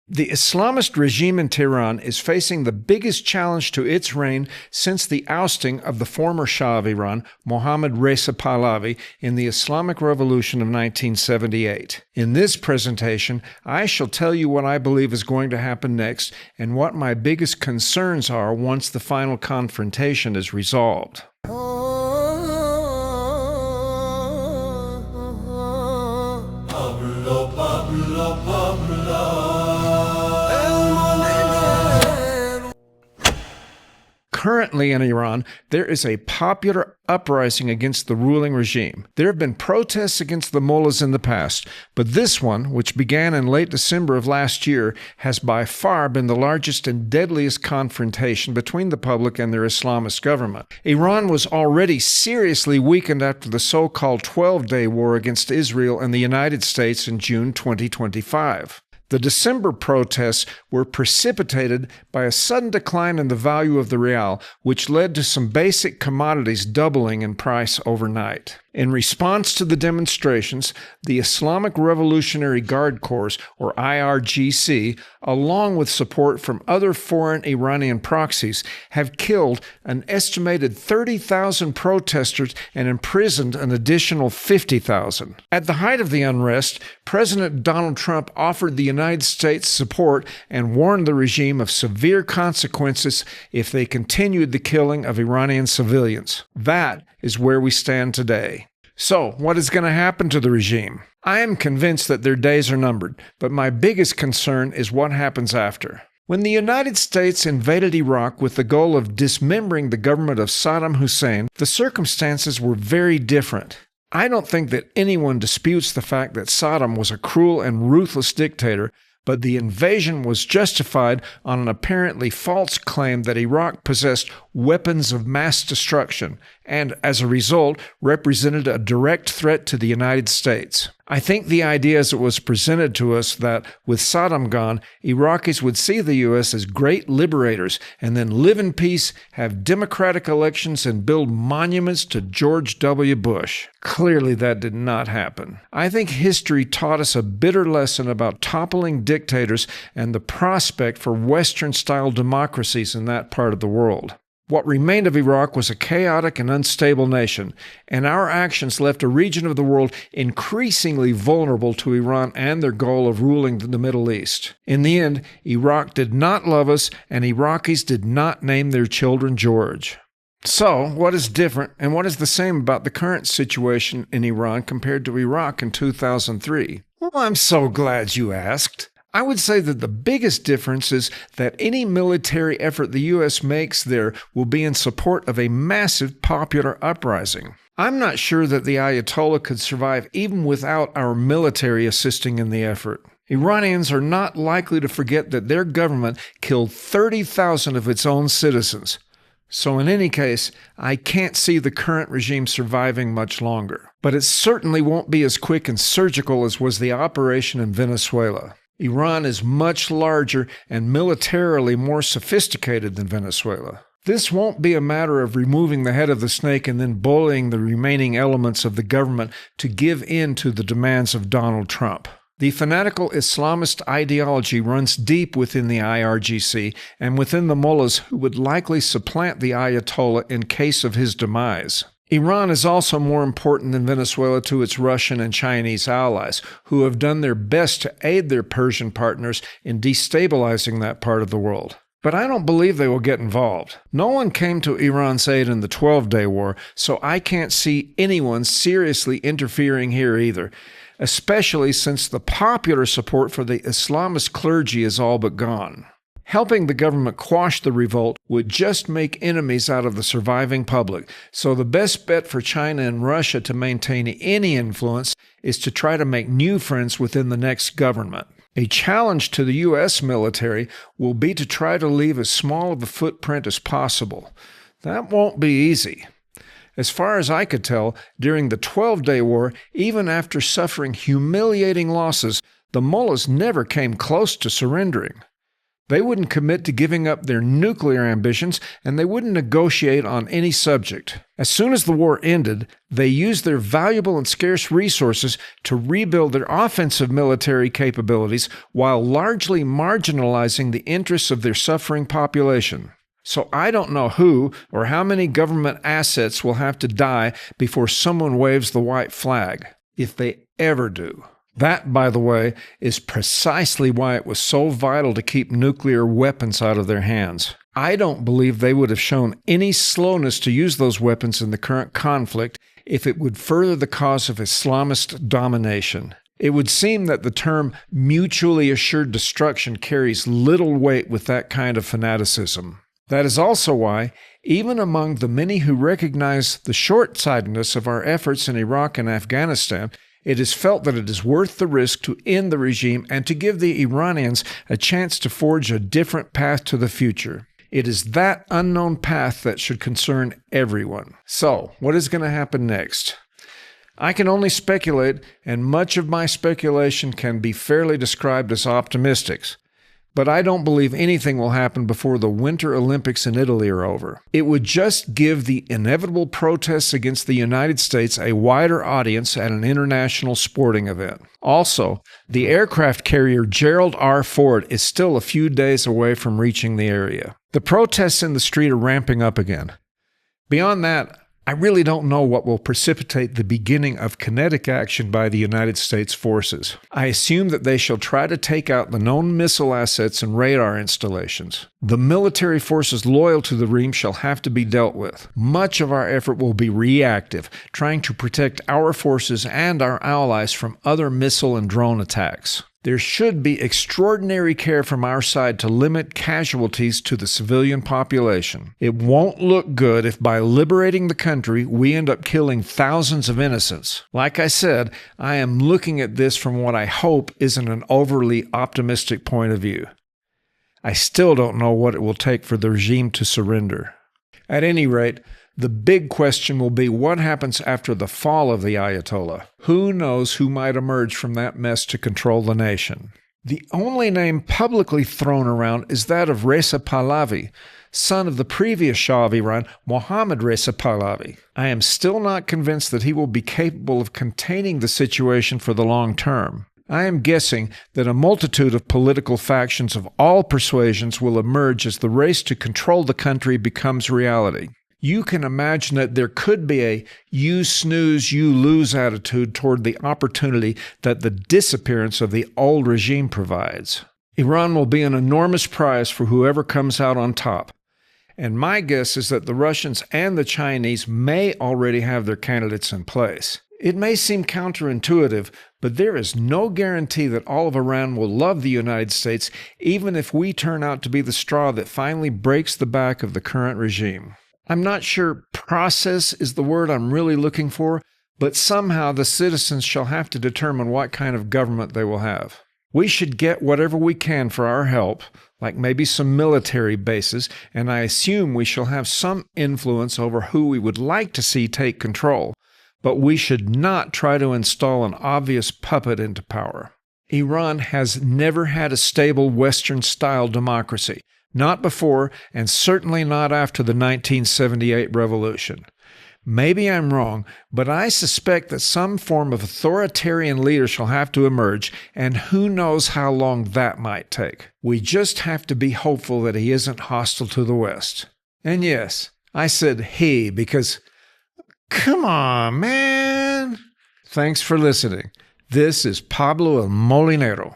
The Islamist regime in Tehran is facing the biggest challenge to its reign since the ousting of the former Shah of Iran, Mohammad Reza Pahlavi, in the Islamic Revolution of 1978. In this presentation, I shall tell you what I believe is going to happen next and what my biggest concerns are once the final confrontation is resolved. Currently in Iran, there is a popular uprising against the ruling regime. There have been protests against the mullahs in the past, but this one, which began in late December of last year, has by far been the largest and deadliest confrontation between the public and their Islamist government. Iran was already seriously weakened after the so-called 12-day war against Israel and the United States in June 2025. The December protests were precipitated by a sudden decline in the value of the rial, which led to some basic commodities doubling in price overnight. In response to the demonstrations, the Islamic Revolutionary Guard Corps, or IRGC, along with support from other foreign Iranian proxies, have killed an estimated 30,000 protesters and imprisoned an additional 50,000. At the height of the unrest, President Donald Trump offered the United States support and warned the regime of severe consequences if they continued the killing of Iranian civilians. That is where we stand today. So, what is going to happen to the regime? I am convinced that their days are numbered, but my biggest concern is what happens after. When the United States invaded Iraq with the goal of dismembering the government of Saddam Hussein, the circumstances were very different. I don't think that anyone disputes the fact that Saddam was a cruel and ruthless dictator, but the invasion was justified on an apparently false claim that Iraq possessed weapons of mass destruction and, as a result, represented a direct threat to the United States. I think the idea as it was presented to us that, with Saddam gone, Iraqis would see the U.S. as great liberators and then live in peace, have democratic elections, and build monuments to George W. Bush. Clearly, that did not happen. I think history taught us a bitter lesson about toppling dictators and the prospect for Western-style democracies in that part of the world. What remained of Iraq was a chaotic and unstable nation, and our actions left a region of the world increasingly vulnerable to Iran and their goal of ruling the Middle East. In the end, Iraq did not love us, and Iraqis did not name their children George. So, what is different and what is the same about the current situation in Iran compared to Iraq in 2003? Well, I'm so glad you asked. I would say that the biggest difference is that any military effort the U.S. makes there will be in support of a massive popular uprising. I'm not sure that the Ayatollah could survive even without our military assisting in the effort. Iranians are not likely to forget that their government killed 30,000 of its own citizens. So in any case, I can't see the current regime surviving much longer. But it certainly won't be as quick and surgical as was the operation in Venezuela. Iran is much larger and militarily more sophisticated than Venezuela. This won't be a matter of removing the head of the snake and then bullying the remaining elements of the government to give in to the demands of Donald Trump. The fanatical Islamist ideology runs deep within the IRGC and within the mullahs who would likely supplant the Ayatollah in case of his demise. Iran is also more important than Venezuela to its Russian and Chinese allies, who have done their best to aid their Persian partners in destabilizing that part of the world. But I don't believe they will get involved. No one came to Iran's aid in the 12-day war, so I can't see anyone seriously interfering here either, especially since the popular support for the Islamist clergy is all but gone. Helping the government quash the revolt would just make enemies out of the surviving public, so the best bet for China and Russia to maintain any influence is to try to make new friends within the next government. A challenge to the U.S. military will be to try to leave as small of a footprint as possible. That won't be easy. As far as I could tell, during the 12-day war, even after suffering humiliating losses, the mullahs never came close to surrendering. They wouldn't commit to giving up their nuclear ambitions, and they wouldn't negotiate on any subject. As soon as the war ended, they used their valuable and scarce resources to rebuild their offensive military capabilities while largely marginalizing the interests of their suffering population. So I don't know who or how many government assets will have to die before someone waves the white flag, if they ever do. That, by the way, is precisely why it was so vital to keep nuclear weapons out of their hands. I don't believe they would have shown any slowness to use those weapons in the current conflict if it would further the cause of Islamist domination. It would seem that the term mutually assured destruction carries little weight with that kind of fanaticism. That is also why, even among the many who recognize the short-sightedness of our efforts in Iraq and Afghanistan, it is felt that it is worth the risk to end the regime and to give the Iranians a chance to forge a different path to the future. It is that unknown path that should concern everyone. So, what is going to happen next? I can only speculate, and much of my speculation can be fairly described as optimistic. But I don't believe anything will happen before the Winter Olympics in Italy are over. It would just give the inevitable protests against the United States a wider audience at an international sporting event. Also, the aircraft carrier Gerald R. Ford is still a few days away from reaching the area. The protests in the street are ramping up again. Beyond that, I really don't know what will precipitate the beginning of kinetic action by the United States forces. I assume that they shall try to take out the known missile assets and radar installations. The military forces loyal to the regime shall have to be dealt with. Much of our effort will be reactive, trying to protect our forces and our allies from other missile and drone attacks. There should be extraordinary care from our side to limit casualties to the civilian population. It won't look good if by liberating the country we end up killing thousands of innocents. Like I said, I am looking at this from what I hope isn't an overly optimistic point of view. I still don't know what it will take for the regime to surrender. At any rate, the big question will be what happens after the fall of the Ayatollah. Who knows who might emerge from that mess to control the nation? The only name publicly thrown around is that of Reza Pahlavi, son of the previous Shah of Iran, Mohammad Reza Pahlavi. I am still not convinced that he will be capable of containing the situation for the long term. I am guessing that a multitude of political factions of all persuasions will emerge as the race to control the country becomes reality. You can imagine that there could be a you snooze, you lose attitude toward the opportunity that the disappearance of the old regime provides. Iran will be an enormous prize for whoever comes out on top. And my guess is that the Russians and the Chinese may already have their candidates in place. It may seem counterintuitive, but there is no guarantee that all of Iran will love the United States, even if we turn out to be the straw that finally breaks the back of the current regime. I'm not sure process is the word I'm really looking for, but somehow the citizens shall have to determine what kind of government they will have. We should get whatever we can for our help, like maybe some military bases, and I assume we shall have some influence over who we would like to see take control. But we should not try to install an obvious puppet into power. Iran has never had a stable Western-style democracy. Not before, and certainly not after the 1978 revolution. Maybe I'm wrong, but I suspect that some form of authoritarian leader shall have to emerge, and who knows how long that might take. We just have to be hopeful that he isn't hostile to the West. And yes, I said he because, come on, man. Thanks for listening. This is Pablo El Molinero.